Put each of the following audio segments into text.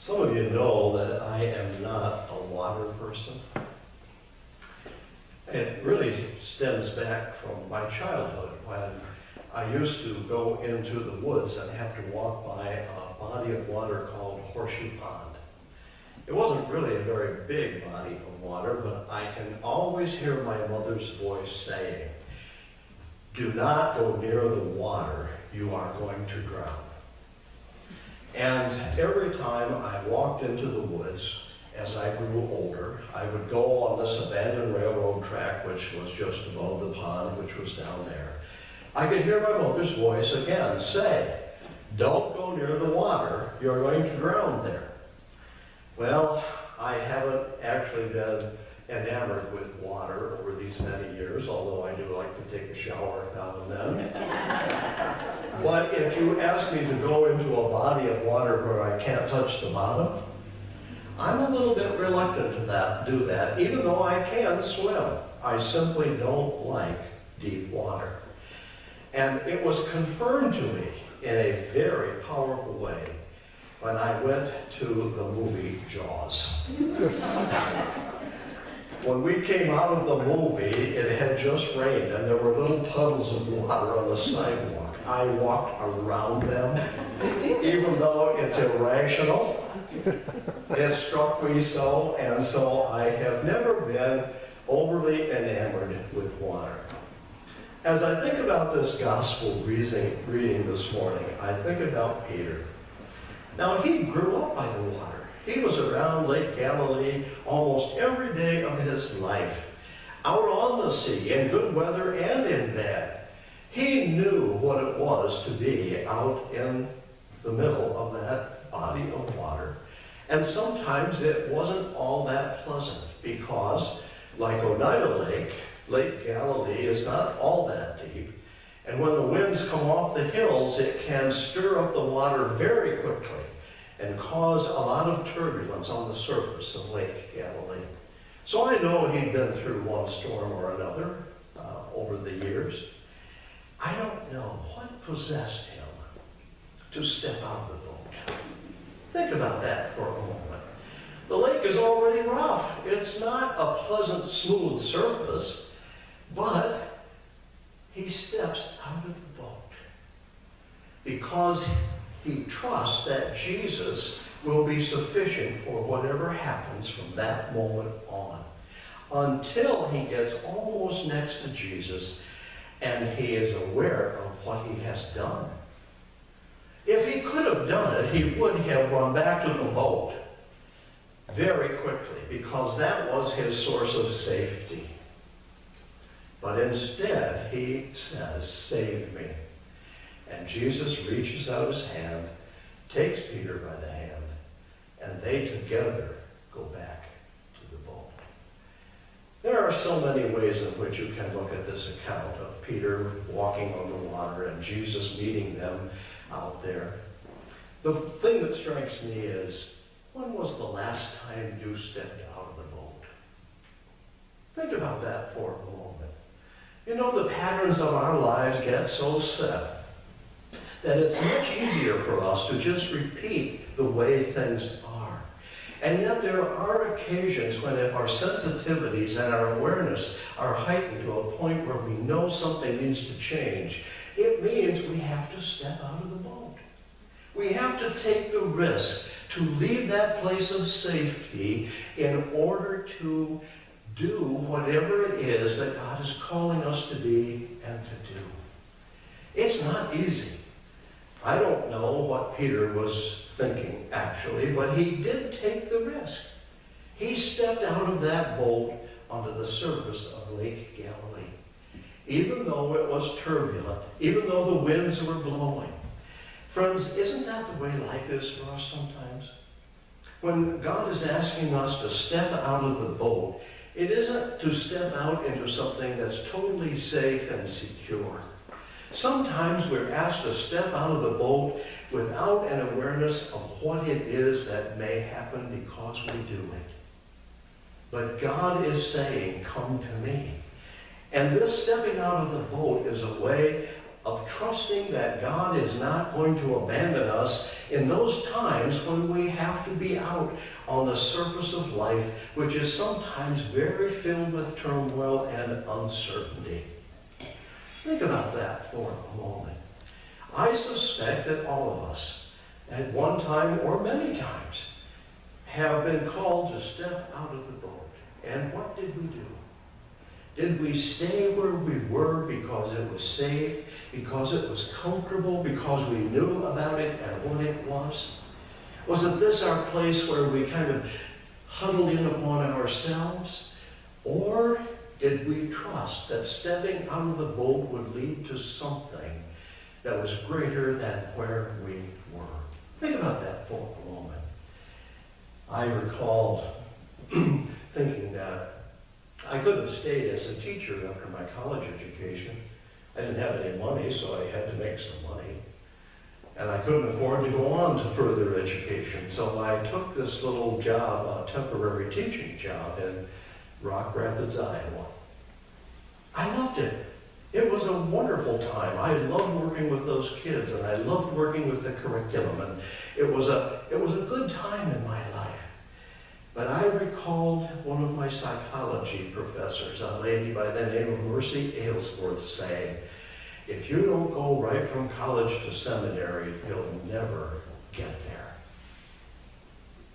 Some of you know that I am not a water person. It really stems back from my childhood when I used to go into the woods and have to walk by a body of water called Horseshoe Pond. It wasn't really a very big body of water, but I can always hear my mother's voice saying, "Do not go near the water, you are going to drown." And every time I walked into the woods, as I grew older, I would go on this abandoned railroad track, which was just above the pond, which was down there. I could hear my mother's voice again say, "Don't go near the water, you're going to drown there." Well, I haven't actually been enamored with water over these many years, although I do like to take a shower now and then. But if you ask me to go into a body of water where I can't touch the bottom, I'm a little bit reluctant to do that, even though I can swim. I simply don't like deep water. And it was confirmed to me in a very powerful way when I went to the movie Jaws. When we came out of the movie, it had just rained and there were little puddles of water on the sidewalk. I walked around them, even though it's irrational. It struck me so, and so I have never been overly enamored with water. As I think about this gospel reading this morning, I think about Peter. Now, he grew up by the water. He was around Lake Galilee almost every day of his life, out on the sea, in good weather and in bad. He knew what it was to be out in the middle of that body of water. And sometimes it wasn't all that pleasant because, like Oneida Lake, Lake Galilee is not all that deep. And when the winds come off the hills, it can stir up the water very quickly and cause a lot of turbulence on the surface of Lake Galilee. So I know he'd been through one storm or another over the years. I don't know what possessed him to step out of the boat. Think about that for a moment. The lake is already rough. It's not a pleasant, smooth surface, but he steps out of the boat because he trusts that Jesus will be sufficient for whatever happens from that moment on, until he gets almost next to Jesus and he is aware of what he has done. If he could have done it, he would have run back to the boat very quickly because that was his source of safety. But instead, he says, "Save me." And Jesus reaches out his hand, takes Peter by the hand, and they together go back to the boat. There are so many ways in which you can look at this account of Peter walking on the water and Jesus meeting them out there. The thing that strikes me is, when was the last time you stepped out of the boat? Think about that for a moment. You know, the patterns of our lives get so set that it's much easier for us to just repeat the way things are. And yet there are occasions when if our sensitivities and our awareness are heightened to a point where we know something needs to change, it means we have to step out of the boat. We have to take the risk to leave that place of safety in order to do whatever it is that God is calling us to be and to do. It's not easy. I don't know what Peter was thinking, actually, but he did take the risk. He stepped out of that boat onto the surface of Lake Galilee. Even though it was turbulent, even though the winds were blowing. Friends, isn't that the way life is for us sometimes? When God is asking us to step out of the boat, it isn't to step out into something that's totally safe and secure. Sometimes we're asked to step out of the boat without an awareness of what it is that may happen because we do it. But God is saying, "Come to me." And this stepping out of the boat is a way of trusting that God is not going to abandon us in those times when we have to be out on the surface of life, which is sometimes very filled with turmoil and uncertainty. Think about that for a moment. I suspect that all of us, at one time or many times, have been called to step out of the boat. And what did we do? Did we stay where we were because it was safe, because it was comfortable, because we knew about it and what it was? Was it this our place where we kind of huddled in upon ourselves? Or did we trust that stepping out of the boat would lead to something that was greater than where we were? Think about that for a moment. I recall thinking that I could have stayed as a teacher after my college education. I didn't have any money, so I had to make some money. And I couldn't afford to go on to further education, so I took this little job, a temporary teaching job in Rock Rapids, Iowa. I loved it. It was a wonderful time. I loved working with those kids, and I loved working with the curriculum, and it was a good time in my life. But I recalled one of my psychology professors, a lady by the name of Mercy Aylesworth, saying, "If you don't go right from college to seminary, you'll never get there."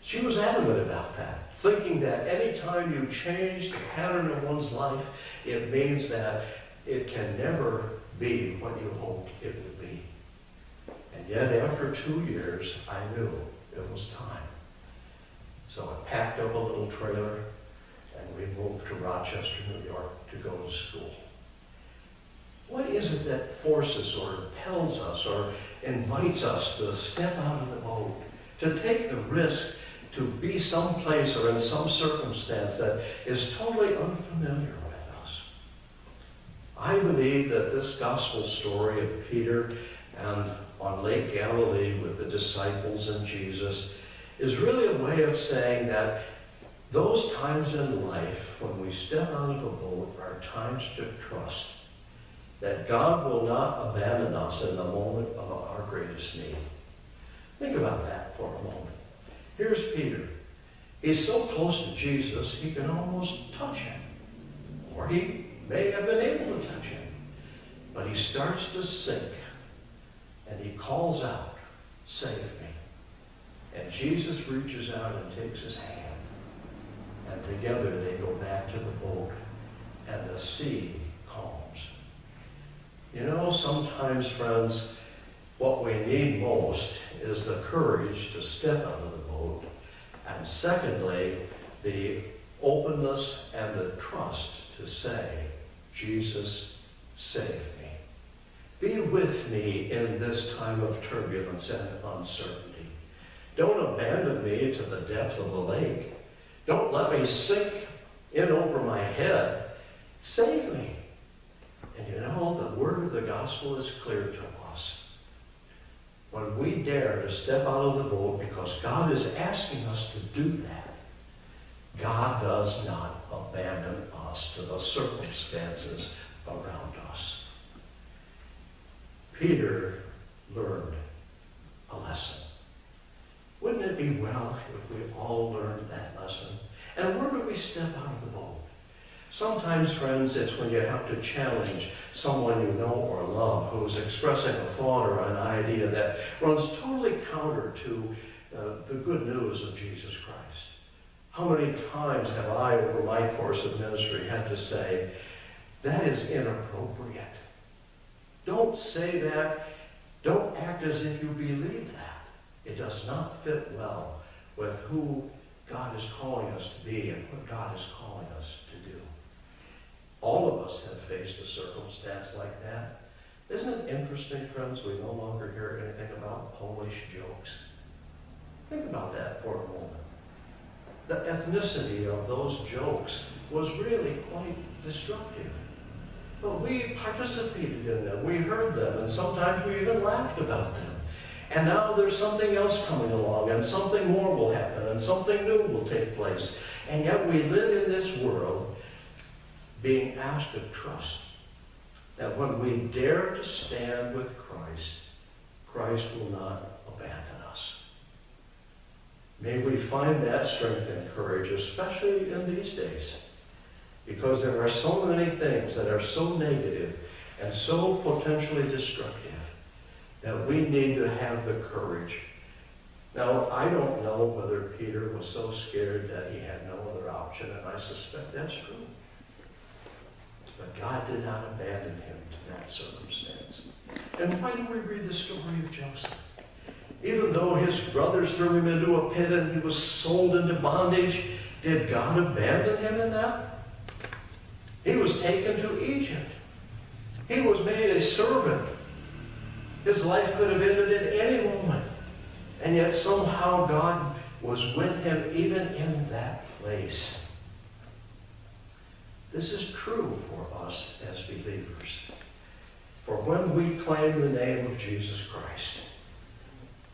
She was adamant about that, thinking that any time you change the pattern of one's life, it means that it can never be what you hoped it would be. And yet, after 2 years, I knew it was time. So I packed up a little trailer and we moved to Rochester, New York to go to school. What is it that forces or impels us or invites us to step out of the boat, to take the risk to be someplace or in some circumstance that is totally unfamiliar with us? I believe that this gospel story of Peter and on Lake Galilee with the disciples and Jesus is really a way of saying that those times in life when we step out of a boat are times to trust that God will not abandon us in the moment of our greatest need. Think about that for a moment. Here's Peter. He's so close to Jesus, he can almost touch him. Or he may have been able to touch him. But he starts to sink, and he calls out, "Save me." And Jesus reaches out and takes his hand. And together they go back to the boat, and the sea calms. You know, sometimes, friends, what we need most is the courage to step out of the boat. And secondly, the openness and the trust to say, "Jesus, save me. Be with me in this time of turbulence and uncertainty. Don't abandon me to the depth of the lake. Don't let me sink in over my head. Save me." And you know, the word of the gospel is clear to us. When we dare to step out of the boat because God is asking us to do that, God does not abandon us to the circumstances around us. Peter learned a lesson. Wouldn't it be well if we all learned that lesson? And where do we step out of the boat? Sometimes, friends, it's when you have to challenge someone you know or love who's expressing a thought or an idea that runs totally counter to the good news of Jesus Christ. How many times have I, over my course of ministry, had to say, "That is inappropriate. Don't say that. Don't act as if you believe that. It does not fit well with who God is calling us to be and what God is calling us to do." All of us have faced a circumstance like that. Isn't it interesting, friends, we no longer hear anything about Polish jokes? Think about that for a moment. The ethnicity of those jokes was really quite destructive. But we participated in them, we heard them, and sometimes we even laughed about them. And now there's something else coming along, and something more will happen, and something new will take place. And yet we live in this world being asked to trust that when we dare to stand with Christ, Christ will not abandon us. May we find that strength and courage, especially in these days, because there are so many things that are so negative and so potentially destructive that we need to have the courage. Now, I don't know whether Peter was so scared that he had no other option, and I suspect that's true. But God did not abandon him to that circumstance. And why do we read the story of Joseph? Even though his brothers threw him into a pit and he was sold into bondage, did God abandon him in that? He was taken to Egypt. He was made a servant. His life could have ended at any moment. And yet somehow God was with him even in that place. This is true for us as believers. For when we claim the name of Jesus Christ,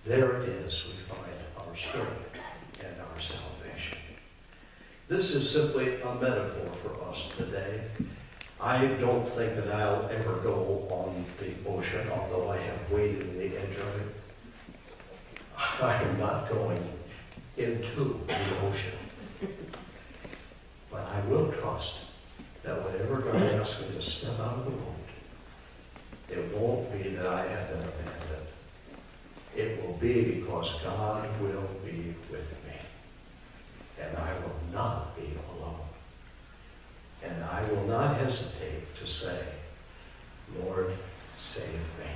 there it is we find our strength and our salvation. This is simply a metaphor for us today. I don't think that I'll ever go on the ocean, although I have waded in the edge of it. I am not going into the ocean. But I will trust that whatever God asks me to step out of the boat, it won't be that I have been abandoned. It will be because God will be with me. And I will not be alone. And I will not hesitate to say, Lord, save me.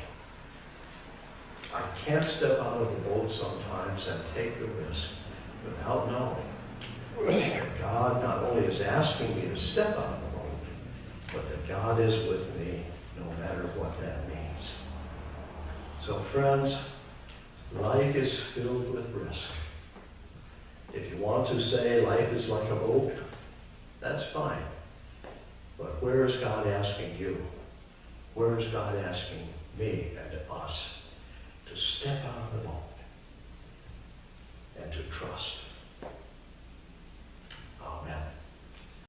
I can't step out of the boat sometimes and take the risk without knowing that God not only is asking me to step out of the boat, but that God is with me no matter what that means. So friends, life is filled with risk. If you want to say life is like a boat, that's fine. But where is God asking you? Where is God asking me and us to step out of the boat and to trust